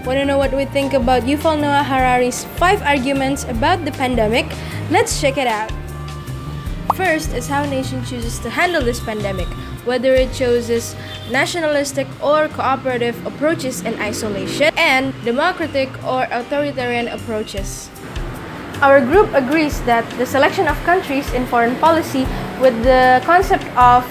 Want to know what we think about Yuval Noah Harari's 5 arguments about the pandemic? Let's check it out. First is how a nation chooses to handle this pandemic, whether it chooses nationalistic or cooperative approaches in isolation, and democratic or authoritarian approaches. Our group agrees that the selection of countries in foreign policy with the concept of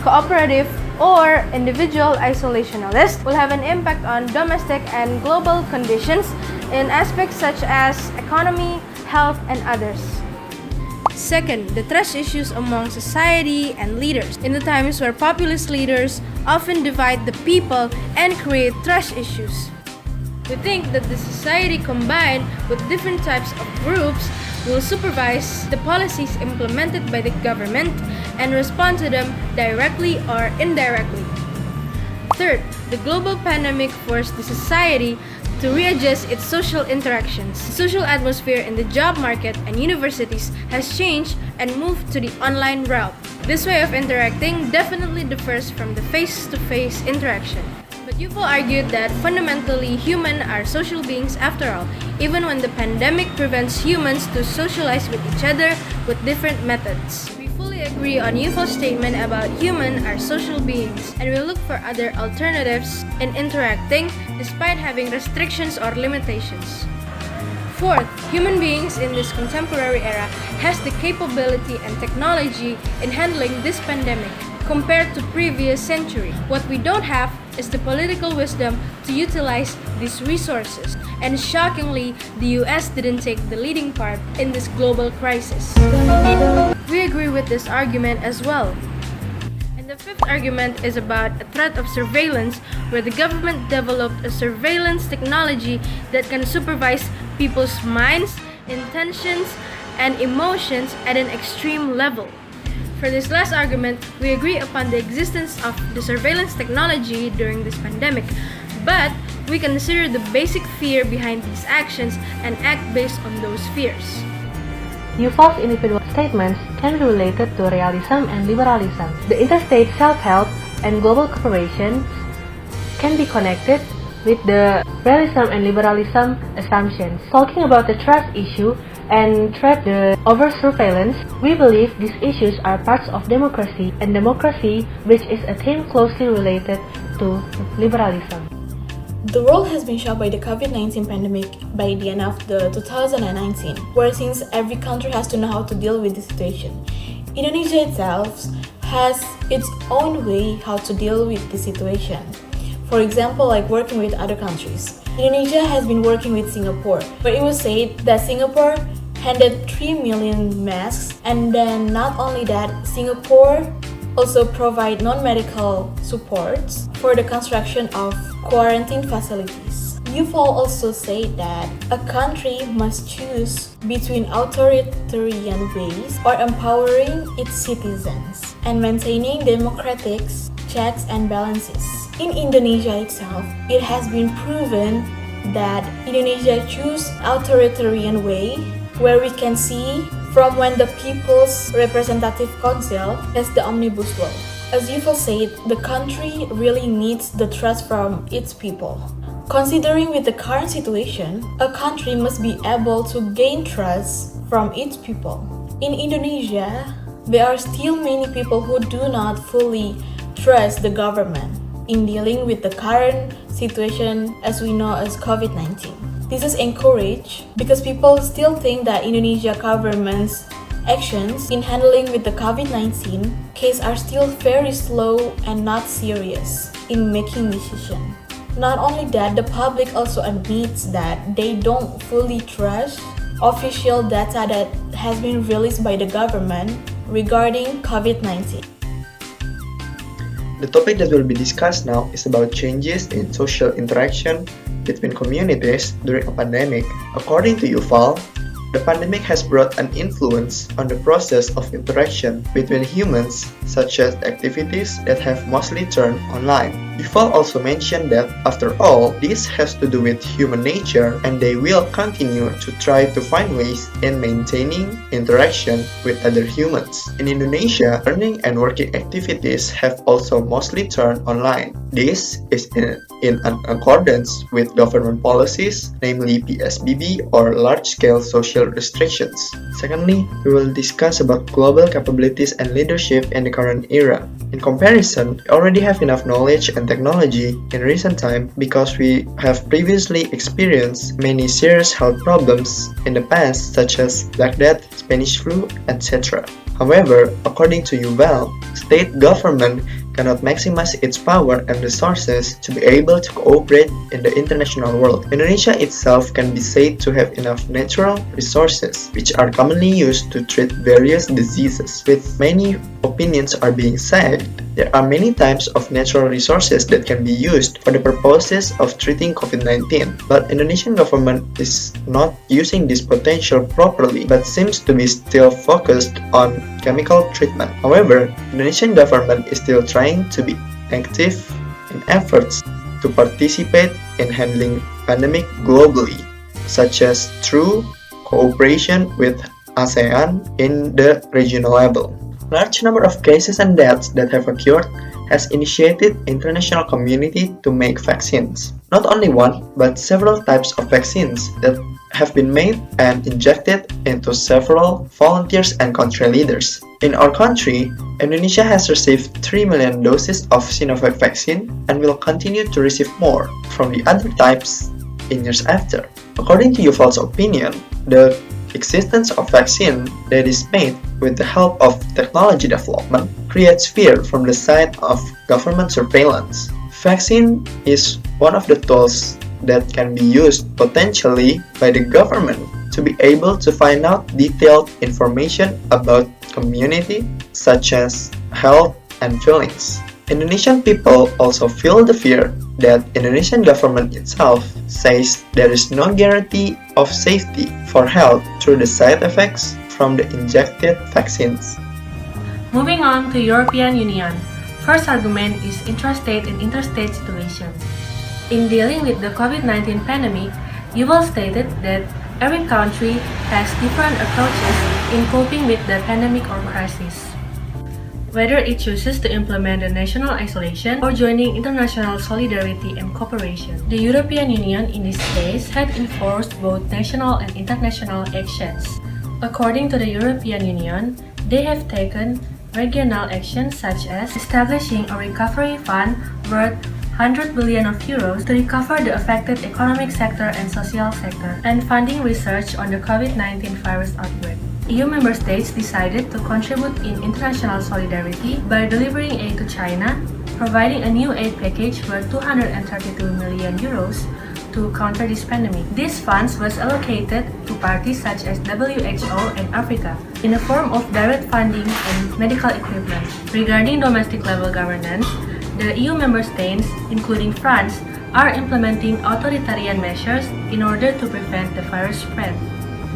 cooperative or individual isolationalist will have an impact on domestic and global conditions in aspects such as economy, health, and others. Second, the trust issues among society and leaders. In the times where populist leaders often divide the people and create trust issues, we think that the society combined with different types of groups will supervise the policies implemented by the government and respond to them directly or indirectly. Third, the global pandemic forced the society to readjust its social interactions. The social atmosphere in the job market and universities has changed and moved to the online realm. This way of interacting definitely differs from the face-to-face interaction. But Yuval argued that fundamentally humans are social beings after all, even when the pandemic prevents humans to socialize with each other with different methods. We fully agree on Yuval's statement about humans are social beings, and we look for other alternatives in interacting despite having restrictions or limitations. Fourth, human beings in this contemporary era has the capability and technology in handling this pandemic compared to previous century. What we don't have is the political wisdom to utilize these resources, and shockingly, the UAS didn't take the leading part in this global crisis. We agree with this argument as well. And the fifth argument is about a threat of surveillance, where the government developed a surveillance technology that can supervise people's minds, intentions, and emotions at an extreme level. For this last argument, we agree upon the existence of the surveillance technology during this pandemic, but we consider the basic fear behind these actions and act based on those fears. Yuval's individual statements can be related to realism and liberalism. The interstate self-help and global cooperation can be connected with the realism and liberalism assumptions. Talking about the trust issue and threat the over-surveillance, we believe these issues are parts of democracy, and democracy, which is a theme closely related to liberalism. The world has been shocked by the COVID-19 pandemic by the end of the 2019, where since every country has to know how to deal with the situation. Indonesia itself has its own way how to deal with the situation. For example, like working with other countries. Indonesia has been working with Singapore, where it was said that Singapore handed 3 million masks, and then not only that, Singapore also provide non-medical supports for the construction of quarantine facilities. Yuval also said that a country must choose between authoritarian ways or empowering its citizens and maintaining democratic checks and balances. In Indonesia itself, it has been proven that Indonesia choose authoritarian way, where we can see from when the People's Representative Council has the Omnibus Law. As Yuval said, the country really needs the trust from its people. Considering with the current situation, a country must be able to gain trust from its people. In Indonesia, there are still many people who do not fully trust the government in dealing with the current situation as we know as COVID-19. This is encouraged because people still think that Indonesia government's actions in handling with the COVID-19 case are still very slow and not serious in making decisions. Not only that, the public also admits that they don't fully trust official data that has been released by the government regarding COVID-19. The topic that will be discussed now is about changes in social interaction between communities during a pandemic. According to Yuval, the pandemic has brought an influence on the process of interaction between humans, such as activities that have mostly turned online. Yuval also mentioned that, after all, this has to do with human nature and they will continue to try to find ways in maintaining interaction with other humans. In Indonesia, learning and working activities have also mostly turned online. This is in accordance with government policies, namely PSBB or large-scale social restrictions. Secondly, we will discuss about global capabilities and leadership in the current era. In comparison, we already have enough knowledge and technology in recent time because we have previously experienced many serious health problems in the past such as Black Death, Spanish flu, etc. However, according to Yuval, state government cannot maximize its power and resources to be able to cooperate in the international world. Indonesia itself can be said to have enough natural resources, which are commonly used to treat various diseases. With many opinions are being said, there are many types of natural resources that can be used for the purposes of treating COVID-19, but Indonesian government is not using this potential properly, but seems to be still focused on chemical treatment. However, Indonesian government is still trying to be active in efforts to participate in handling pandemic globally, such as through cooperation with ASEAN in the regional level. Large number of cases and deaths that have occurred has initiated international community to make vaccines. Not only one, but several types of vaccines that have been made and injected into several volunteers and country leaders. In our country, Indonesia has received 3 million doses of Sinovac vaccine and will continue to receive more from the other types in years after. According to Yuval's opinion, the existence of vaccine that is made with the help of technology development creates fear from the side of government surveillance. Vaccine is one of the tools that can be used potentially by the government to be able to find out detailed information about community such as health and feelings. Indonesian people also feel the fear that Indonesian government itself says there is no guarantee of safety for health through the side effects from the injected vaccines. Moving on to European Union. First argument is intrastate and interstate situation. In dealing with the COVID-19 pandemic, Yuval stated that every country has different approaches in coping with the pandemic or crisis. Whether it chooses to implement the national isolation or joining international solidarity and cooperation. The European Union in this case had enforced both national and international actions. According to the European Union, they have taken regional actions such as establishing a recovery fund worth 100 billion euros to recover the affected economic sector and social sector, and funding research on the COVID-19 virus outbreak. EU member states decided to contribute in international solidarity by delivering aid to China, providing a new aid package worth 232 million euros to counter this pandemic. These funds was allocated to parties such as WHO and Africa in the form of direct funding and medical equipment. Regarding domestic level governance, the EU member states, including France, are implementing authoritarian measures in order to prevent the virus spread.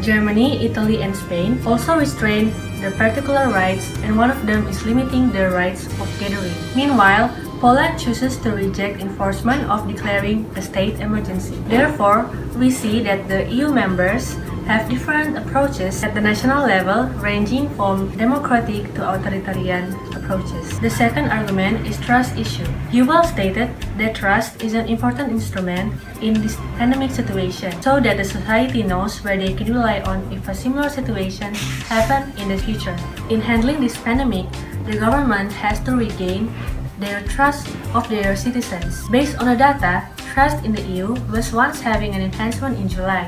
Germany, Italy, and Spain also restrain the particular rights, and one of them is limiting the rights of gathering. Meanwhile, Poland chooses to reject enforcement of declaring a state emergency. Therefore, we see that the EU members have different approaches at the national level, ranging from democratic to authoritarian approaches. The second argument is trust issue. Yuval stated that trust is an important instrument in this pandemic situation, so that the society knows where they can rely on if a similar situation happens in the future. In handling this pandemic, the government has to regain their trust of their citizens. Based on the data, trust in the EU was once having an enhancement in July,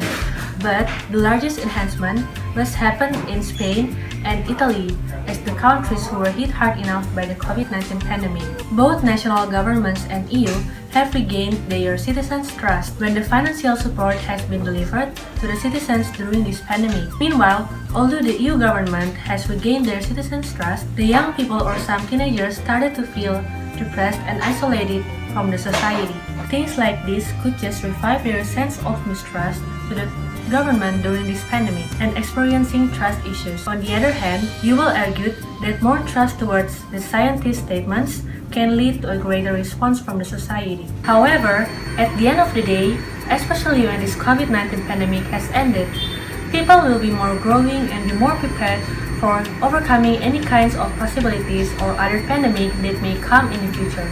but the largest enhancement was happened in Spain and Italy as the countries who were hit hard enough by the COVID-19 pandemic. Both national governments and EU have regained their citizens' trust when the financial support has been delivered to the citizens during this pandemic. Meanwhile, although the EU government has regained their citizens' trust, the young people or some teenagers started to feel depressed and isolated from the society. Things like this could just revive their sense of mistrust to the government during this pandemic and experiencing trust issues. On the other hand, you will argue that more trust towards the scientist statements can lead to a greater response from the society. However, at the end of the day, especially when this COVID-19 pandemic has ended, people will be more growing and be more prepared for overcoming any kinds of possibilities or other pandemic that may come in the future.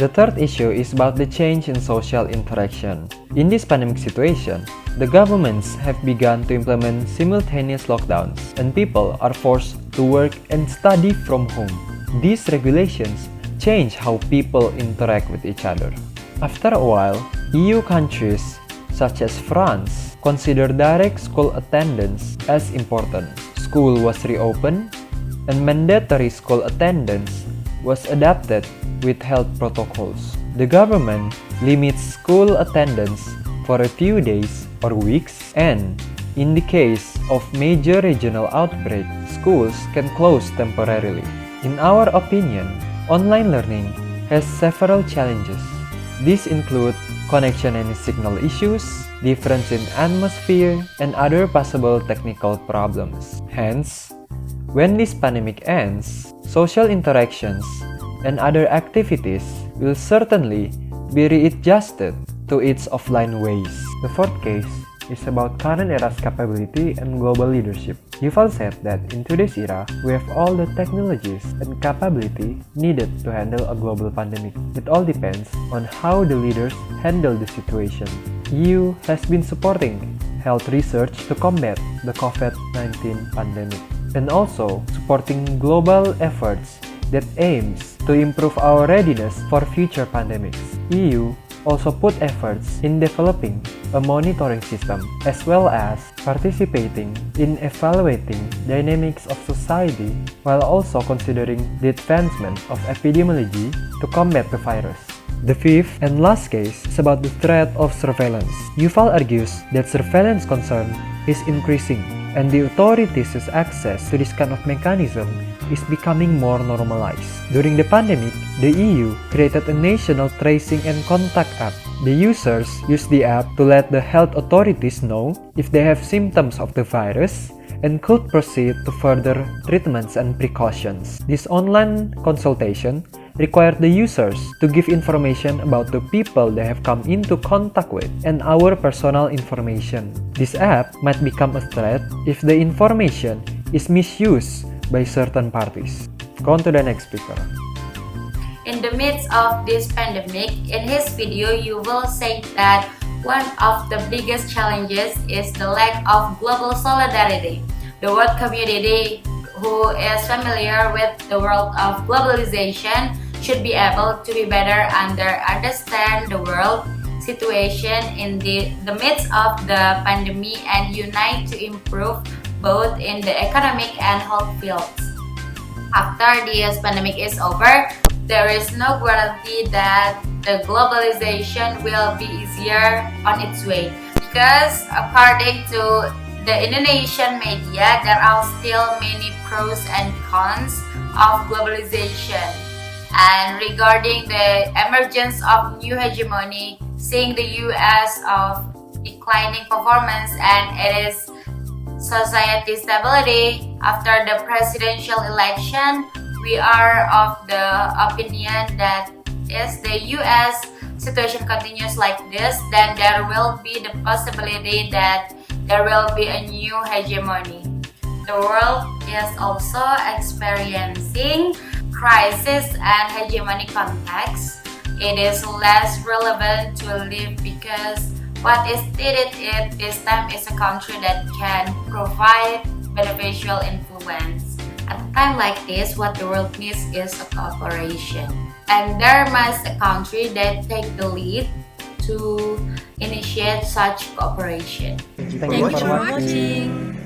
The third issue is about the change in social interaction. In this pandemic situation, the governments have begun to implement simultaneous lockdowns and people are forced to work and study from home. These regulations change how people interact with each other. After a while, EU countries such as France consider direct school attendance as important. School was reopened and mandatory school attendance was adapted with health protocols. The government limits school attendance for a few days or weeks, and in the case of major regional outbreak, schools can close temporarily. In our opinion, online learning has several challenges. These include connection and signal issues, difference in atmosphere, and other possible technical problems. Hence, when this pandemic ends, social interactions and other activities will certainly be readjusted to its offline ways. The fourth case is about current era's capability and global leadership. Yuval said that in today's era, we have all the technologies and capability needed to handle a global pandemic. It all depends on how the leaders handle the situation. EU has been supporting health research to combat the COVID-19 pandemic and also supporting global efforts that aims to improve our readiness for future pandemics. EU also put efforts in developing a monitoring system as well as participating in evaluating dynamics of society while also considering the advancement of epidemiology to combat the virus. The fifth and last case is about the threat of surveillance. Yuval argues that surveillance concern is increasing and the authorities' access to this kind of mechanism is becoming more normalized. During the pandemic, the EU created a national tracing and contact app. The users use the app to let the health authorities know if they have symptoms of the virus and could proceed to further treatments and precautions. This online consultation required the users to give information about the people they have come into contact with and our personal information. This app might become a threat if the information is misused by certain parties. Go on to the next speaker. In the midst of this pandemic, in his video, you will say that one of the biggest challenges is the lack of global solidarity. The world community, who is familiar with the world of globalization, should be able to be better understand the world situation in the midst of the pandemic and unite to improve both in the economic and health fields. After this pandemic is over, there is no guarantee that the globalization will be easier on its way, because according to the Indonesian media, there are still many pros and cons of globalization. And regarding the emergence of new hegemony, seeing the UAS of declining performance and it is society stability after the presidential election, we are of the opinion that if the US situation continues like this, then there will be the possibility that there will be a new hegemony. The world is also experiencing crisis and hegemony context. It is less relevant to live because what is needed at this time is a country that can provide beneficial influence. At a time like this, what the world needs is a cooperation. And there must a country that take the lead to initiate such cooperation. Thank you Thank you for watching.